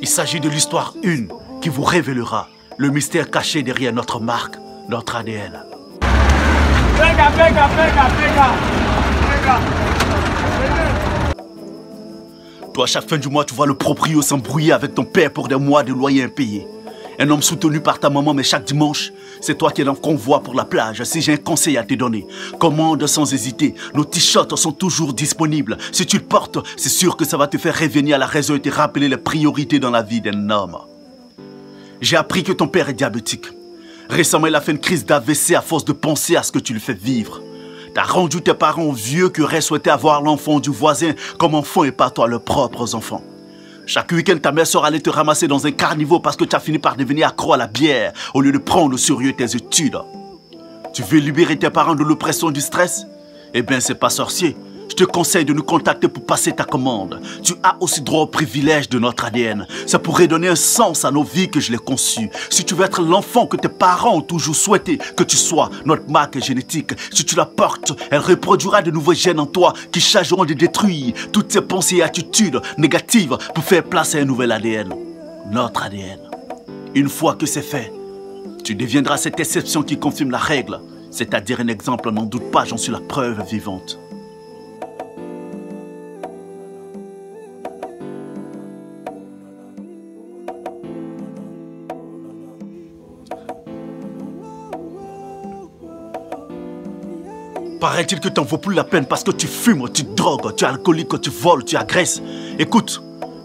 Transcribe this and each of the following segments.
Il s'agit de l'histoire 1 qui vous révélera le mystère caché derrière notre marque, notre ADN. Toi, à chaque fin du mois, tu vois le proprio s'embrouiller avec ton père pour des mois de loyer impayés. Un homme soutenu par ta maman, mais chaque dimanche, c'est toi qui es dans le convoi pour la plage. Si j'ai un conseil à te donner, commande sans hésiter. Nos t-shirts sont toujours disponibles. Si tu le portes, c'est sûr que ça va te faire revenir à la raison et te rappeler les priorités dans la vie d'un homme. J'ai appris que ton père est diabétique. Récemment, il a fait une crise d'AVC à force de penser à ce que tu lui fais vivre. T'as rendu tes parents vieux qui auraient souhaité avoir l'enfant du voisin comme enfant et pas toi leurs propres enfants. Chaque week-end, ta mère sort aller te ramasser dans un carnival parce que tu as fini par devenir accro à la bière au lieu de prendre au sérieux tes études. Tu veux libérer tes parents de l'oppression du stress? Eh bien, c'est pas sorcier. Je te conseille de nous contacter pour passer ta commande. Tu as aussi droit au privilège de notre ADN. Ça pourrait donner un sens à nos vies que je l'ai conçu. Si tu veux être l'enfant que tes parents ont toujours souhaité que tu sois, notre marque génétique, si tu la portes, elle reproduira de nouveaux gènes en toi qui chargeront de détruire toutes ces pensées et attitudes négatives pour faire place à un nouvel ADN. Notre ADN. Une fois que c'est fait, tu deviendras cette exception qui confirme la règle. C'est-à-dire un exemple, n'en doute pas, j'en suis la preuve vivante. Paraît-il que t'en vaut plus la peine parce que tu fumes, tu drogues, tu es alcoolique, tu voles, tu agresses. Écoute,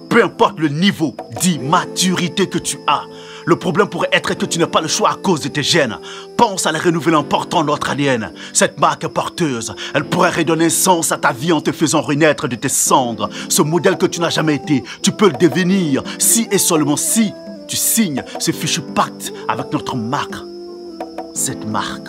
peu importe le niveau d'immaturité que tu as, le problème pourrait être que tu n'as pas le choix à cause de tes gènes. Pense à les renouveler en portant notre ADN. Cette marque est porteuse. Elle pourrait redonner sens à ta vie en te faisant renaître de tes cendres. Ce modèle que tu n'as jamais été, tu peux le devenir si et seulement si tu signes ce fichu pacte avec notre marque. Cette marque.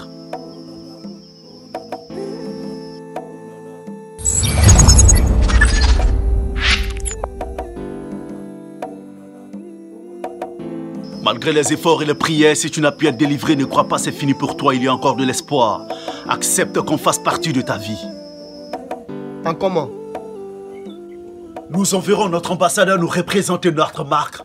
Malgré les efforts et les prières, si tu n'as pu être délivré, ne crois pas c'est fini pour toi, il y a encore de l'espoir. Accepte qu'on fasse partie de ta vie. En comment? Nous enverrons notre ambassadeur nous représenter notre marque.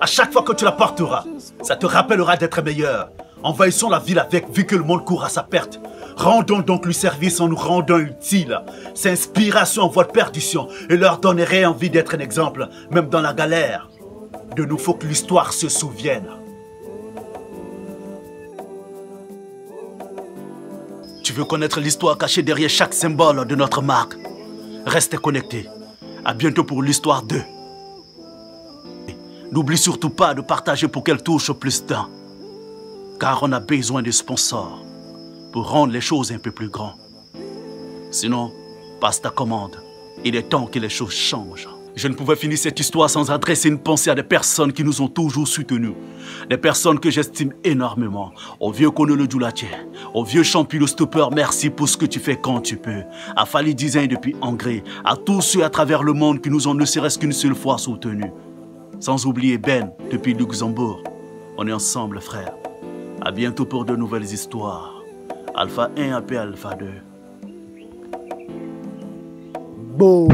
À chaque fois que tu la porteras, ça te rappellera d'être meilleur. Envahissons la ville avec, vu que le monde court à sa perte. Rendons donc lui service en nous rendant utiles. Ces inspirations en voie de perdition et leur donnerait envie d'être un exemple, même dans la galère. De nous, faut que l'histoire se souvienne. Tu veux connaître l'histoire cachée derrière chaque symbole de notre marque? Reste connecté. À bientôt pour l'histoire 2. N'oublie surtout pas de partager pour qu'elle touche plus d'un. Car on a besoin de sponsors pour rendre les choses un peu plus grandes. Sinon, passe ta commande. Il est temps que les choses changent. Je ne pouvais finir cette histoire sans adresser une pensée à des personnes qui nous ont toujours soutenus. Des personnes que j'estime énormément. Au vieux Konolo Djoulatie, au vieux Champilo Stopper, merci pour ce que tu fais quand tu peux. À Fali Design depuis Angré, à tous ceux à travers le monde qui nous ont ne serait-ce qu'une seule fois soutenus. Sans oublier Ben depuis Luxembourg. On est ensemble, frère. À bientôt pour de nouvelles histoires. Alpha 1 appelle Alpha 2. Bon.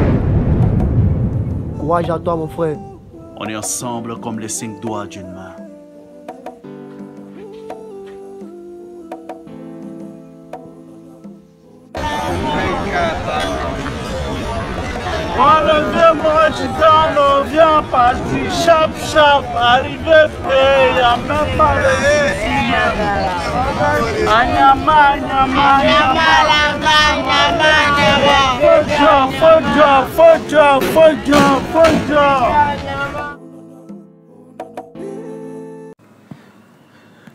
Courage à toi, mon frère. On est ensemble comme les 5 doigts d'une main. Enlevez-moi du temps, viens partir, chap chap, arrivé, et y'a même pas le Anyama, nyama,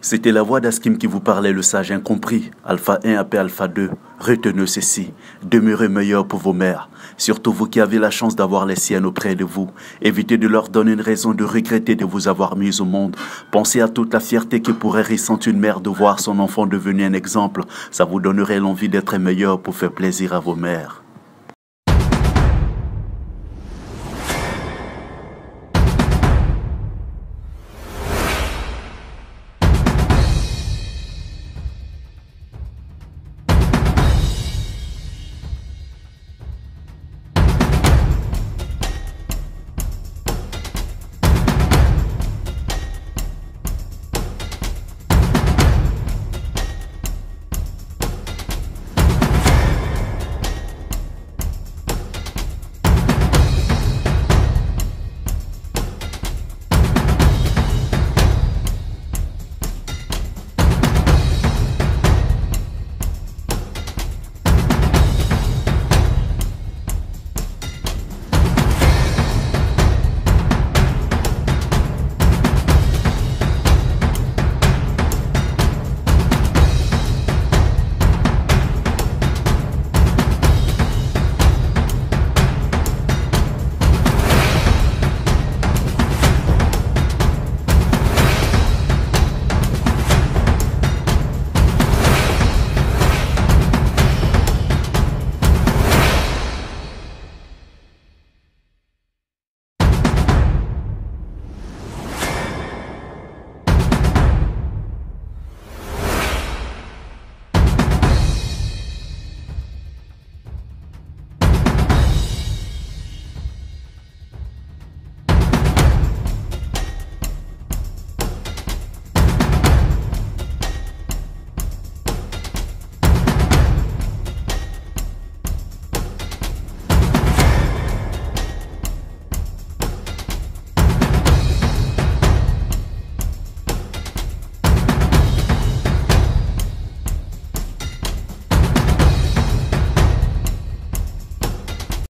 C'était la voix d'Askim qui vous parlait, le sage incompris. Alpha 1 appelle Alpha 2. Retenez ceci. Demeurez meilleurs pour vos mères. Surtout vous qui avez la chance d'avoir les siennes auprès de vous. Évitez de leur donner une raison de regretter de vous avoir mis au monde. Pensez à toute la fierté que pourrait ressentir une mère de voir son enfant devenir un exemple. Ça vous donnerait l'envie d'être meilleur pour faire plaisir à vos mères.